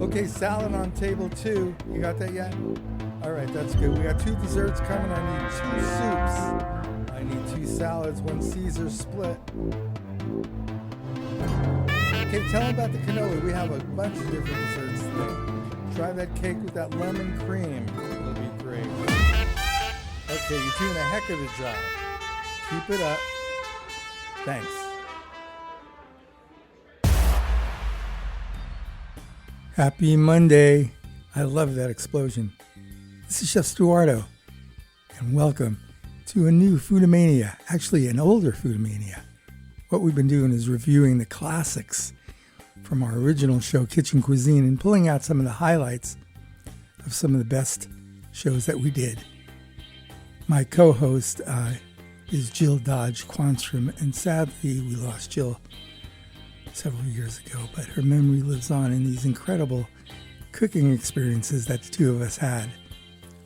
Okay, salad on table 2. You got that yet? All right, that's good. We got 2 desserts coming. I need 2 soups. I need 2 salads, 1 Caesar split. Okay, tell them about the cannoli. We have a bunch of different desserts today. Try that cake with that lemon cream. It'll be great. Okay, you're doing a heck of a job. Keep it up. Thanks. Happy Monday. I love that explosion. This is Chefstuarto, and welcome to a new Foodamania, actually an older Foodamania. What we've been doing is reviewing the classics from our original show, Kitchen Cuisine, and pulling out some of the highlights of some of the best shows that we did. My co-host is Jill Dodge Quanstrom, and sadly we lost Jill several years ago, but her memory lives on in these incredible cooking experiences that the two of us had.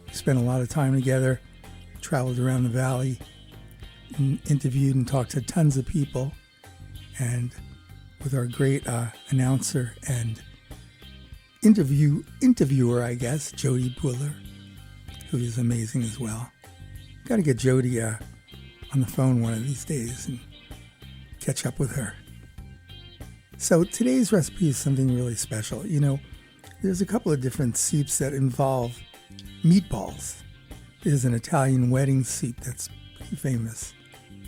We spent a lot of time together, traveled around the valley, and interviewed and talked to tons of people, and with our great announcer and interviewer, I guess, Jody Buller, who is amazing as well. Got to get Jody on the phone one of these days and catch up with her. So today's recipe is something really special. You know, there's a couple of different soups that involve meatballs. There's an Italian wedding soup that's pretty famous.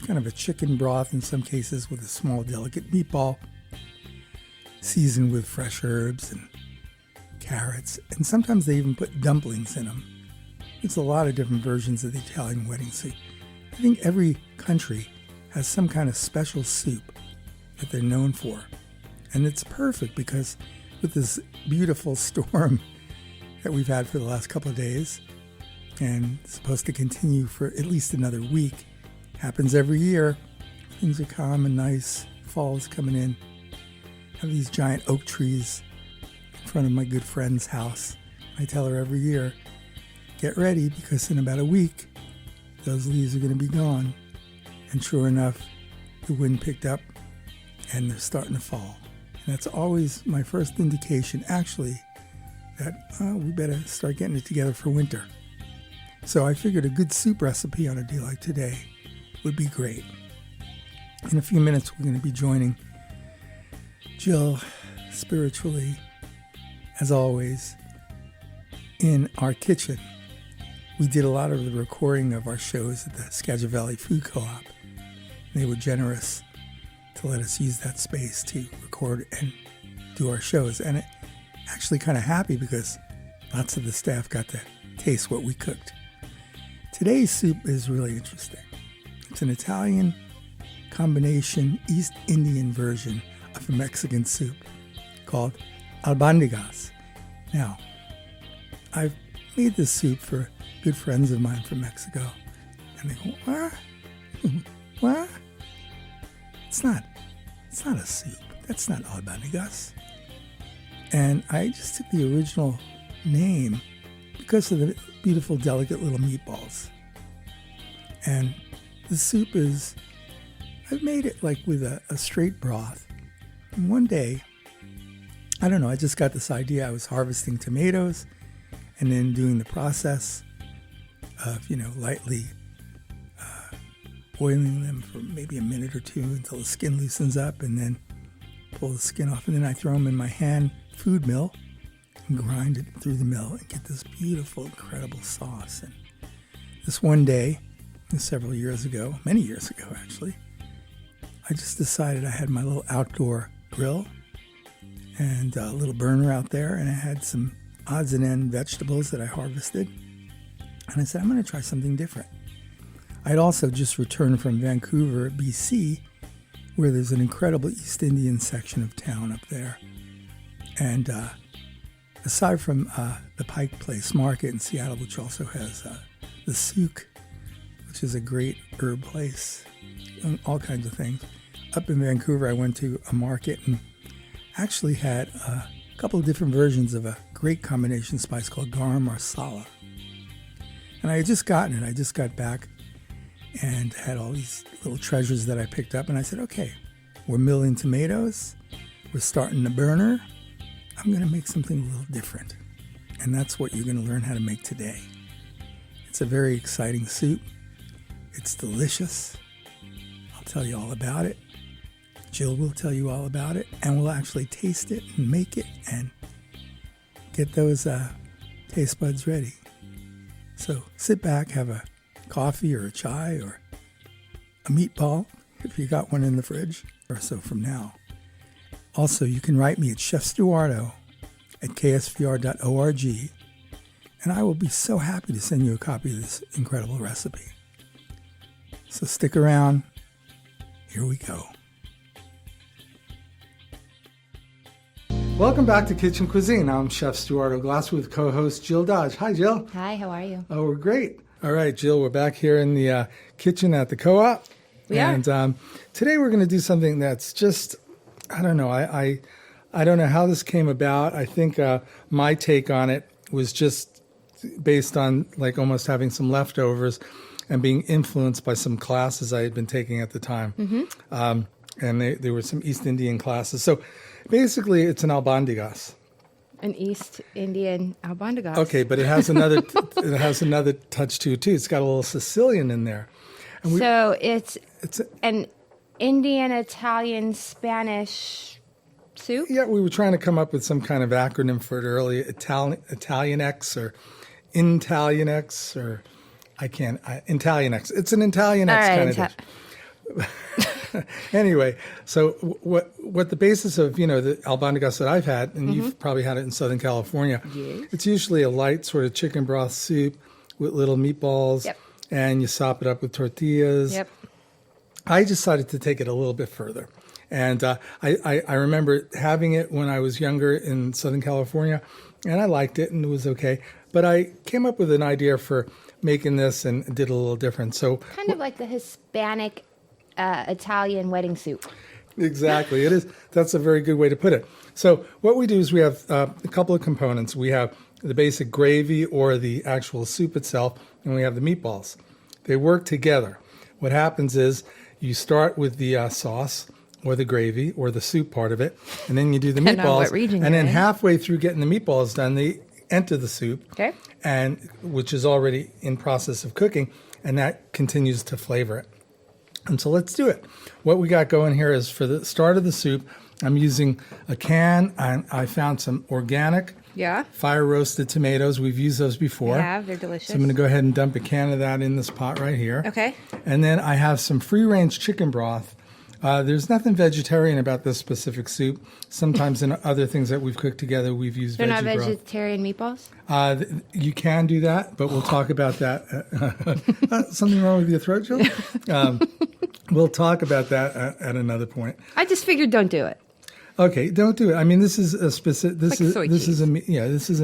Kind of a chicken broth in some cases with a small delicate meatball, seasoned with fresh herbs and carrots. And sometimes they even put dumplings in them. It's a lot of different versions of the Italian wedding soup. I think every country has some kind of special soup that they're known for. And it's perfect because with this beautiful storm that we've had for the last couple of days, and it's supposed to continue for at least another week, happens every year. Things are calm and nice. Fall is coming in. I have these giant oak trees in front of my good friend's house. I tell her every year, get ready because in about a week, those leaves are going to be gone. And sure enough, the wind picked up and they're starting to fall. And that's always my first indication, actually, that we better start getting it together for winter. So I figured a good soup recipe on a day like today would be great. In a few minutes, we're going to be joining Jill spiritually, as always, in our kitchen. We did a lot of the recording of our shows at the Skagit Valley Food Co-op. They were generous to let us use that space to record and do our shows. And it actually kind of happy because lots of the staff got to taste what we cooked. Today's soup is really interesting. It's an Italian combination East Indian version of a Mexican soup called albondigas. Now, I've made this soup for good friends of mine from Mexico. And they go, what? What? It's not a soup. That's not albondigas. And I just took the original name because of the beautiful, delicate little meatballs. And the soup is, I've made it like with a straight broth. And one day, I don't know, I just got this idea. I was harvesting tomatoes and then doing the process of, lightly boiling them for maybe a minute or two until the skin loosens up, and then pull the skin off. And then I throw them in my hand food mill and grind it through the mill and get this beautiful, incredible sauce. And this one day, several years ago, many years ago actually, I just decided I had my little outdoor grill and a little burner out there, and I had some odds and end vegetables that I harvested. And I said, I'm going to try something different. I'd also just returned from Vancouver, BC, where there's an incredible East Indian section of town up there. And aside from the Pike Place Market in Seattle, which also has the Souk, which is a great herb place, and all kinds of things. Up in Vancouver, I went to a market and actually had a couple of different versions of a great combination spice called garam marsala. And I had just gotten it. I just got back and had all these little treasures that I picked up. And I said, okay, we're milling tomatoes. We're starting the burner. I'm going to make something a little different. And that's what you're going to learn how to make today. It's a very exciting soup. It's delicious. I'll tell you all about it. Jill will tell you all about it, and we'll actually taste it and make it and get those taste buds ready. So sit back, have a coffee or a chai or a meatball if you got one in the fridge or so from now. Also, you can write me at chefstuarto@ksvr.org, and I will be so happy to send you a copy of this incredible recipe. So stick around. Here we go. Welcome back to Kitchen Cuisine. I'm Chef Stuarto Glass with co-host Jill Dodge. Hi, Jill. Hi, how are you? Oh, we're great. All right, Jill, we're back here in the kitchen at the co-op. We are. And today we're going to do something that's just, I don't know. I don't know how this came about. I think my take on it was just based on like almost having some leftovers and being influenced by some classes I had been taking at the time. Mm-hmm. And there were some East Indian classes. So basically, it's an albondigas. An East Indian albondigas. Okay, but it has another touch to it too. It's got a little Sicilian in there. And so it's an Indian, Italian, Spanish soup? Yeah, we were trying to come up with some kind of acronym for it earlier. Italian-X or Intalian-X or Italian-X. It's an Italian-X kind of dish. Anyway, so what the basis of, the albondigas that I've had, and you've probably had it in Southern California, yes. It's usually a light sort of chicken broth soup with little meatballs, yep. and you sop it up with tortillas. Yep. I decided to take it a little bit further. And I remember having it when I was younger in Southern California, and I liked it, and it was okay. But I came up with an idea for making this and did a little different. So kind of like the Hispanic Italian wedding soup. Exactly. It is. That's a very good way to put it. So what we do is we have a couple of components. We have the basic gravy or the actual soup itself, and we have the meatballs. They work together. What happens is you start with the sauce or the gravy or the soup part of it, and then you do the meatballs. And then halfway through getting the meatballs done, they enter the soup, okay, and which is already in process of cooking, and that continues to flavor it. And so let's do it. What we got going here is for the start of the soup, I'm using a can, and I found some organic fire roasted tomatoes. We've used those before. We have. They're delicious. So I'm going to go ahead and dump a can of that in this pot right here. Okay. And then I have some free-range chicken broth. There's nothing vegetarian about this specific soup. Sometimes in other things that we've cooked together, we've used veggie broth. They're not vegetarian meatballs? You can do that, but we'll talk about that. Something wrong with your throat, Jill? We'll talk about that at another point. I just figured don't do it. Okay, don't do it. I mean, this is a specific. This is a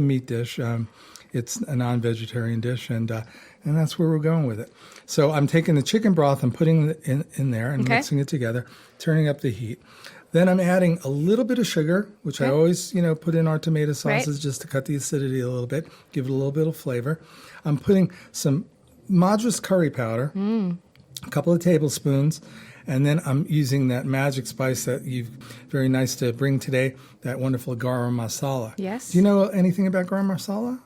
meat dish. It's a non-vegetarian dish, and that's where we're going with it. So I'm taking the chicken broth and putting it in there and mixing it together, turning up the heat. Then I'm adding a little bit of sugar, which I always, put in our tomato sauces just to cut the acidity a little bit, give it a little bit of flavor. I'm putting some Madras curry powder, a couple of tablespoons, and then I'm using that magic spice that you've very nice to bring today, that wonderful garam masala. Yes. Do you know anything about garam masala?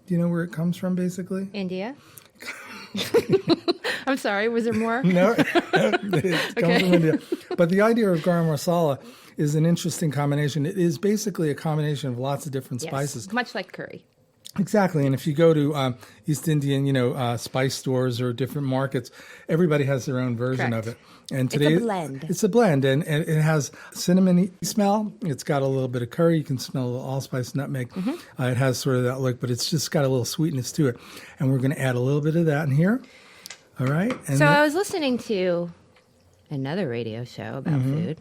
Do you know where it comes from, basically? India. I'm sorry, was there more? No, it comes from India. But the idea of garam masala is an interesting combination. It is basically a combination of lots of different spices. Much like curry. Exactly. And if you go to East Indian, spice stores or different markets, everybody has their own version of it. And today, it's a blend. It's a blend, and it has cinnamon smell. It's got a little bit of curry. You can smell a little allspice, nutmeg. It has sort of that look, but it's just got a little sweetness to it. And we're going to add a little bit of that in here. All right. And so I was listening to another radio show about food,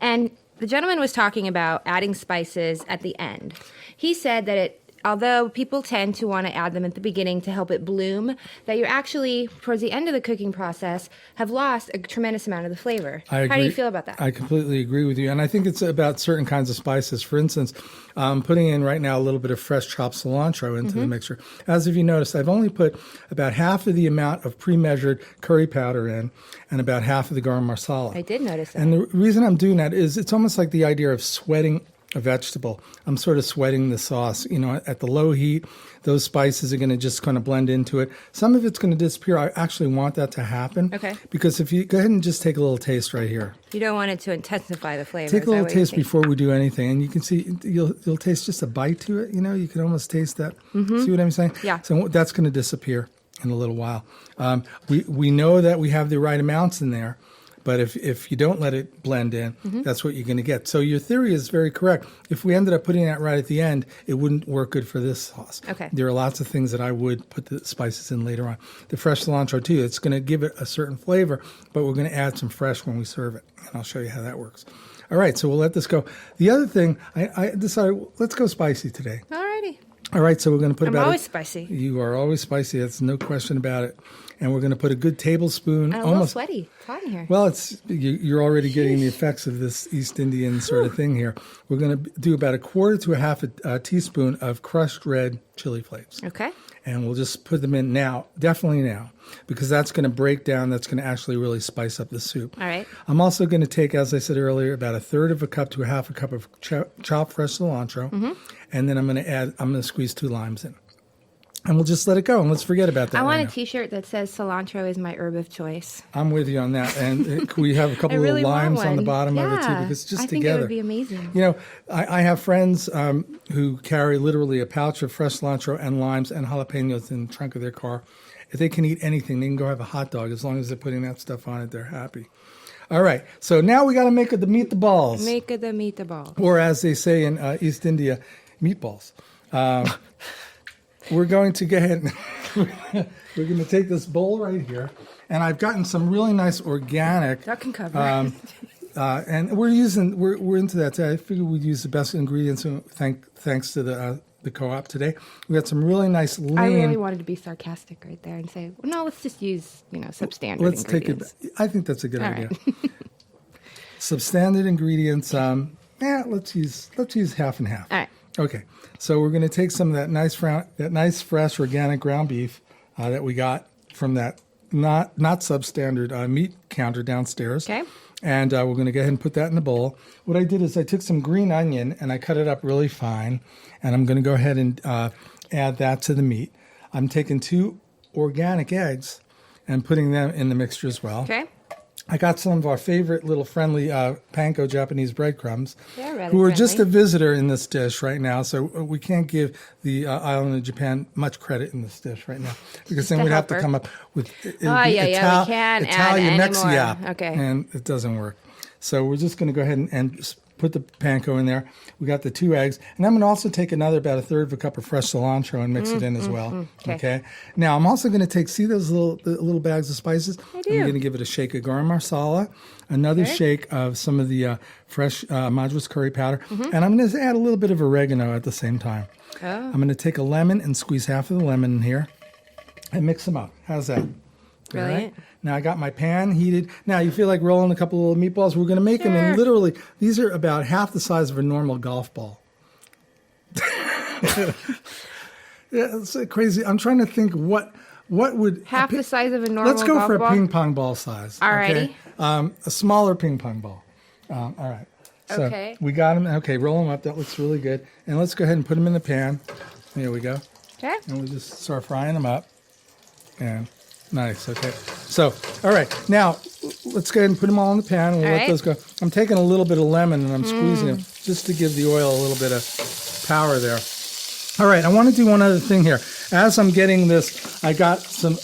and the gentleman was talking about adding spices at the end. He said that although people tend to want to add them at the beginning to help it bloom, that you actually, towards the end of the cooking process, have lost a tremendous amount of the flavor. I agree. How do you feel about that? I completely agree with you. And I think it's about certain kinds of spices. For instance, I'm putting in right now a little bit of fresh chopped cilantro into the mixture. As if you noticed, I've only put about half of the amount of pre-measured curry powder in and about half of the garam masala. I did notice that. And the reason I'm doing that is it's almost like the idea of sweating a vegetable, I'm sort of sweating the sauce. At the low heat, those spices are going to just kind of blend into it. Some of it's going to disappear. I actually want that to happen. Okay. Because if you go ahead and just take a little taste right here. You don't want it to intensify the flavor. Take a little taste before we do anything, and you can see you'll taste just a bite to it. You can almost taste that. See what I'm saying? Yeah. So that's going to disappear in a little while. We know that we have the right amounts in there, but if you don't let it blend in, that's what you're going to get. So your theory is very correct. If we ended up putting that right at the end, it wouldn't work good for this sauce. Okay. There are lots of things that I would put the spices in later on. The fresh cilantro too. It's going to give it a certain flavor, but we're going to add some fresh when we serve it, and I'll show you how that works. All right, so we'll let this go. The other thing, I decided, let's go spicy today. Alrighty. All right, so we're going to put I'm always spicy. You are always spicy. That's no question about it. And we're going to put a good tablespoon. I'm a little sweaty. It's hot in here. Well, you're already getting the effects of this East Indian sort of thing here. We're going to do about 1/4 to 1/2 teaspoon of crushed red chili flakes. Okay. And we'll just put them in now, definitely now, because that's going to break down. That's going to actually really spice up the soup. All right. I'm also going to take, as I said earlier, about 1/3 cup to 1/2 cup of chopped fresh cilantro. And then I'm going to squeeze 2 limes in. And we'll just let it go, and let's forget about that. I want a T-shirt that says cilantro is my herb of choice. I'm with you on that. And we have a couple little limes on the bottom of it, too, because it's just together. I think it would be amazing. I have friends who carry literally a pouch of fresh cilantro and limes and jalapenos in the trunk of their car. If they can eat anything, they can go have a hot dog. As long as they're putting that stuff on it, they're happy. All right. So now we got to make the meatballs. Make the meatballs. Or as they say in East India, meatballs. We're going to go ahead and we're going to take this bowl right here, and I've gotten some really nice organic. That can cover. And we're into that today. I figured we'd use the best ingredients. Thanks to the co-op today, we got some really nice lean. I really wanted to be sarcastic right there and say, no, let's just use substandard ingredients. I think that's a good idea. Right. Substandard ingredients. Let's use 1/2 and 1/2. All right. Okay, so we're going to take some of that nice fresh organic ground beef that we got from that not substandard meat counter downstairs. Okay. And we're going to go ahead and put that in a bowl. What I did is I took some green onion and I cut it up really fine, and I'm going to go ahead and add that to the meat. I'm taking 2 organic eggs and putting them in the mixture as well. Okay. I got some of our favorite little friendly panko Japanese breadcrumbs, really who are friendly. just a visitor in this dish right now. So we can't give the island of Japan much credit in this dish right now, because then we'd have to come up with we can't Italian add next any more. yap, Okay. and it doesn't work. So we're just going to go ahead and put the panko in there. We got the 2 eggs, and I'm going to also take about 1/3 cup of fresh cilantro and mix it in as well. Okay. Now I'm also going to see those little bags of spices. I do. I'm going to give it a shake of garam masala, another shake of some of the fresh Madras curry powder, and I'm going to add a little bit of oregano at the same time. Oh. I'm going to take a lemon and squeeze half of the lemon in here and mix them up. How's that? Brilliant. All right. Now I got my pan heated. Now you feel like rolling a couple of little meatballs. We're going to make them in literally, these are about half the size of a normal golf ball. Yeah, it's crazy. I'm trying to think what would... Half the size of a normal Let's go golf for ball? a ping pong ball size. Alrighty. Okay? A smaller ping pong ball. All right. So Okay. we got them. Okay, roll them up. That looks really good. And let's go ahead and put them in the pan. There we go. Okay. And we'll just start frying them up. And nice. Okay. So, all right. Now, let's go ahead and put them all in the pan, and we'll let those go. I'm taking a little bit of lemon, and I'm squeezing it just to give the oil a little bit of power there. All right. I want to do one other thing here. As I'm getting this, I got some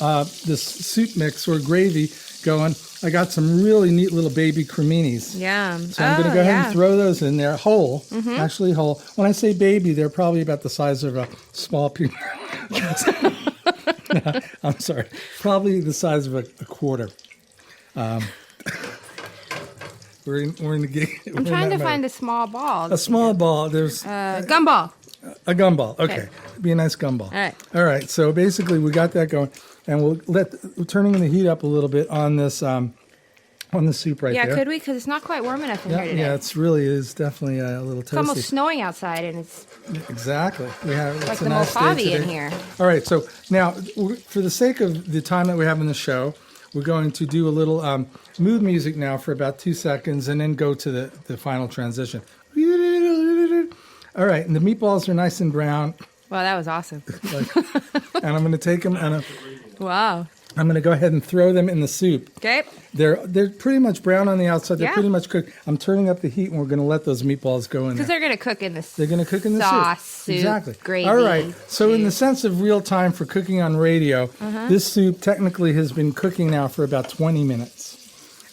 this soup mix or gravy going. I got some really neat little baby creminis. Yum. So I'm going to go ahead and throw those in there, whole, actually whole. When I say baby, they're probably about the size of a small pea. No, I'm sorry. Probably the size of a quarter. We're in the game. I'm trying to find a small ball. A small ball. There's gumball. a gumball. Okay. Be a nice gumball. All right. All right. So basically, we got that going, and we're turning the heat up a little bit on this on the soup right there. Yeah, could we? Because it's not quite warm enough in here today. Yeah, it's really is definitely a little toasty. It's almost snowing outside, and it's Exactly. We have like it's the a nice day Mojave in today. here. All right. So now, for the sake of the time that we have in the show, we're going to do a little mood music now for about 2 seconds, and then go to the final transition. All right, and the meatballs are nice and brown. Wow, that was awesome. And I'm going to take them and Wow. I'm going to go ahead and throw them in the soup. Okay. They're pretty much brown on the outside. They're Yeah. pretty much cooked. I'm turning up the heat, and we're going to let those meatballs go in there. Because they're going to cook in the They're going to cook in the sauce, soup, Exactly. gravy. All right. So in the sense of real time for cooking on radio, this soup technically has been cooking now for about 20 minutes.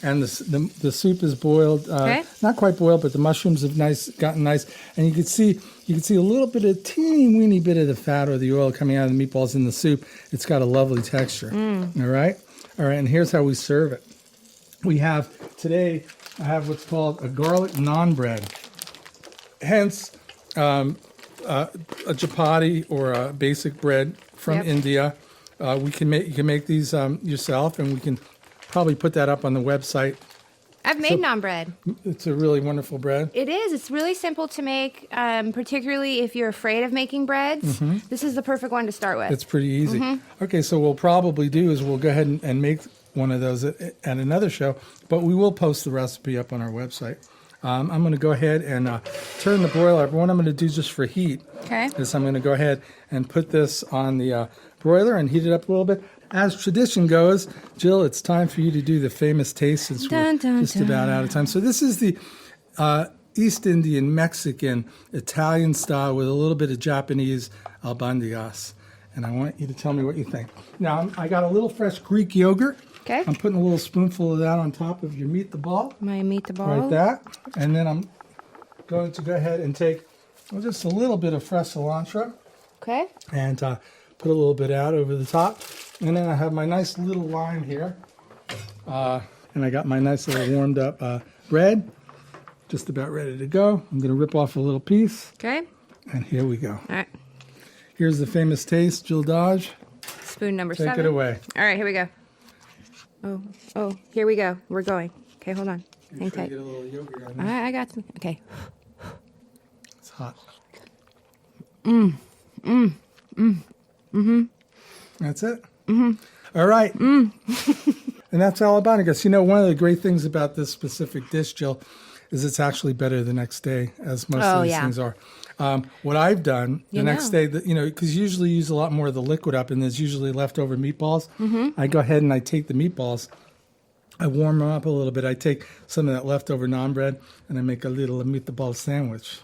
And the soup is boiled, not quite boiled, but the mushrooms have gotten nice. And you can see a little bit of teeny weeny bit of the fat or the oil coming out of the meatballs in the soup. It's got a lovely texture. All right. And here's how we serve it. We have today. I have what's called a garlic naan bread. Hence, a chapati or a basic bread from India. You can make these yourself, and we can probably put that up on the website. I've made naan bread. It's a really wonderful bread. It is. It's really simple to make, particularly if you're afraid of making breads. This is the perfect one to start with. It's pretty easy. Okay, so we'll probably do is we'll go ahead and make one of those at another show, but we will post the recipe up on our website. I'm going to go ahead and turn the broiler up. What I'm going to do just for heat is I'm going to go ahead and put this on the broiler and heat it up a little bit. As tradition goes, Jill, it's time for you to do the famous taste since we're just about out of time. So this is the East Indian, Mexican, Italian style with a little bit of Japanese albondigas. And I want you to tell me what you think. Now, I got a little fresh Greek yogurt. Okay. I'm putting a little spoonful of that on top of your meatball. My meatball. Like that. And then I'm going to go ahead and take just a little bit of fresh cilantro. Okay. And put a little bit out over the top. And then I have my nice little lime here. And I got my nice little warmed up bread. Just about ready to go. I'm going to rip off a little piece. Okay. And here we go. All right. Here's the famous taste, Jill Dodge. Spoon number 7. Take it away. All right, here we go. Oh, here we go. We're going. Okay, hold on. Hang tight. Get a little yogurt on there. I got some. Okay. It's hot. That's it. All right. And that's ALBONDIGAS. You know, one of the great things about this specific dish, Jill, is it's actually better the next day, as most of these things are. What I've done the next day, because usually you use a lot more of the liquid up, and there's usually leftover meatballs. I go ahead and I take the meatballs, I warm them up a little bit. I take some of that leftover naan bread, and I make a little meatball sandwich,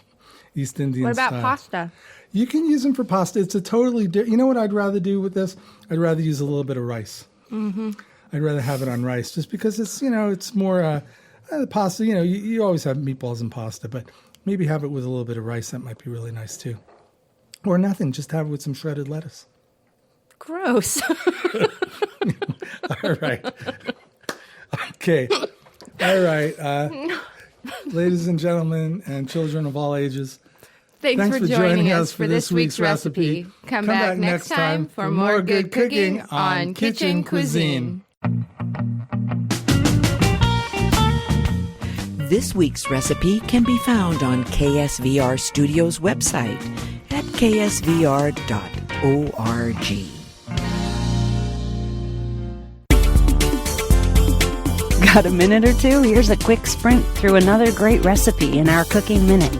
East Indian style. What about pasta? You can use them for pasta. It's a totally different. You know what I'd rather do with this? I'd rather use a little bit of rice. I'd rather have it on rice, just because it's it's more pasta. You always have meatballs and pasta, but maybe have it with a little bit of rice. That might be really nice too. Or nothing. Just have it with some shredded lettuce. Gross. All right. Okay. All right. Ladies and gentlemen and children of all ages, Thanks for joining us for this week's recipe. Come back next time for more good cooking on Kitchen Cuisine. This week's recipe can be found on KSVR Studios' website at ksvr.org. Got a minute or two? Here's a quick sprint through another great recipe in our Cooking Minute.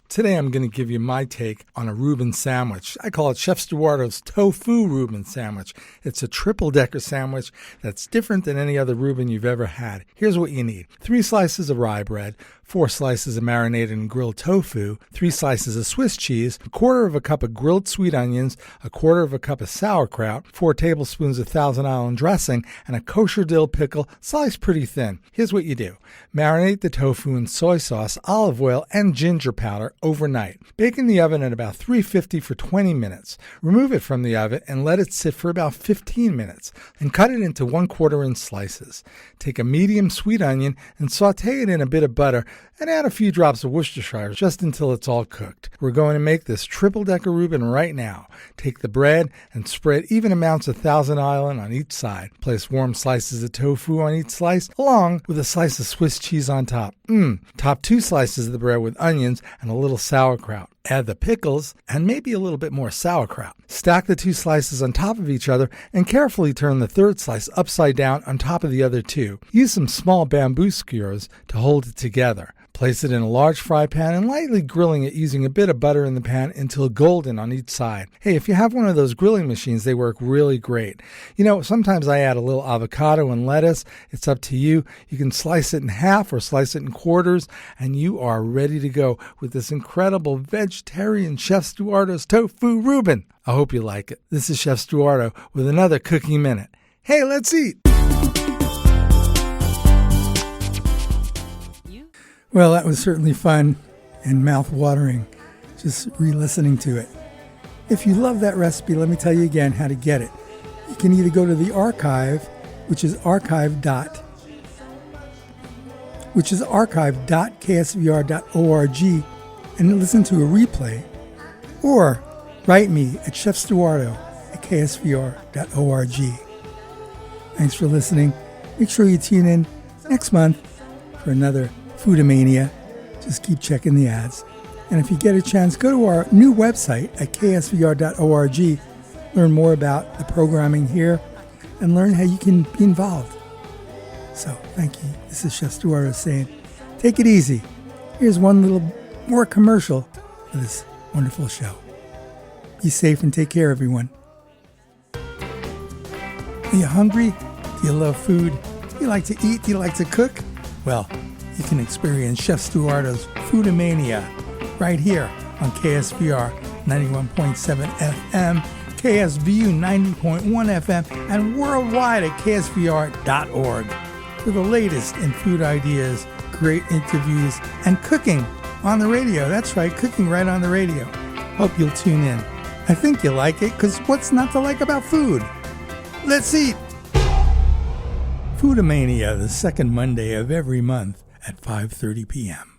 Today I'm going to give you my take on a Reuben sandwich. I call it Chefstuarto's Tofu Reuben sandwich. It's a triple-decker sandwich that's different than any other Reuben you've ever had. Here's what you need. 3 slices of rye bread, 4 slices of marinated and grilled tofu, 3 slices of Swiss cheese, 1/4 cup of grilled sweet onions, 1/4 cup of sauerkraut, 4 tablespoons of Thousand Island dressing, and a kosher dill pickle sliced pretty thin. Here's what you do. Marinate the tofu in soy sauce, olive oil, and ginger powder overnight. Bake in the oven at about 350 for 20 minutes. Remove it from the oven and let it sit for about 15 minutes. And cut it into 1/4 inch slices. Take a medium sweet onion and saute it in a bit of butter and add a few drops of Worcestershire just until it's all cooked. We're going to make this triple-decker Reuben right now. Take the bread and spread even amounts of Thousand Island on each side. Place warm slices of tofu on each slice, along with a slice of Swiss cheese on top. Top 2 slices of the bread with onions and a little little sauerkraut. Add the pickles and maybe a little bit more sauerkraut. Stack the 2 slices on top of each other and carefully turn the 3rd slice upside down on top of the other 2. Use some small bamboo skewers to hold it together. Place it in a large fry pan and lightly grilling it using a bit of butter in the pan until golden on each side. Hey, if you have one of those grilling machines, they work really great. Sometimes I add a little avocado and lettuce. It's up to you. You can slice it in half or slice it in quarters, and you are ready to go with this incredible vegetarian Chefstuarto's tofu Reuben. I hope you like it. This is Chefstuarto with another Cooking Minute. Hey, let's eat! Well, that was certainly fun and mouth-watering, just re-listening to it. If you love that recipe, let me tell you again how to get it. You can either go to the archive, which is archive.ksvr.org and listen to a replay, or write me at chefstuarto@ksvr.org. Thanks for listening. Make sure you tune in next month for another Foodamania. Just keep checking the ads. And if you get a chance, go to our new website at ksvr.org. Learn more about the programming here and learn how you can be involved. So, thank you. This is Chefstuarto saying, take it easy. Here's one little more commercial for this wonderful show. Be safe and take care, everyone. Are you hungry? Do you love food? Do you like to eat? Do you like to cook? Well, you can experience Chefstuarto's Foodamania right here on KSVR 91.7 FM, KSVU 90.1 FM, and worldwide at ksvr.org for the latest in food ideas, great interviews, and cooking on the radio. That's right, cooking right on the radio. Hope you'll tune in. I think you'll like it, because what's not to like about food? Let's eat! Foodamania, the second Monday of every month at 5:30 p.m.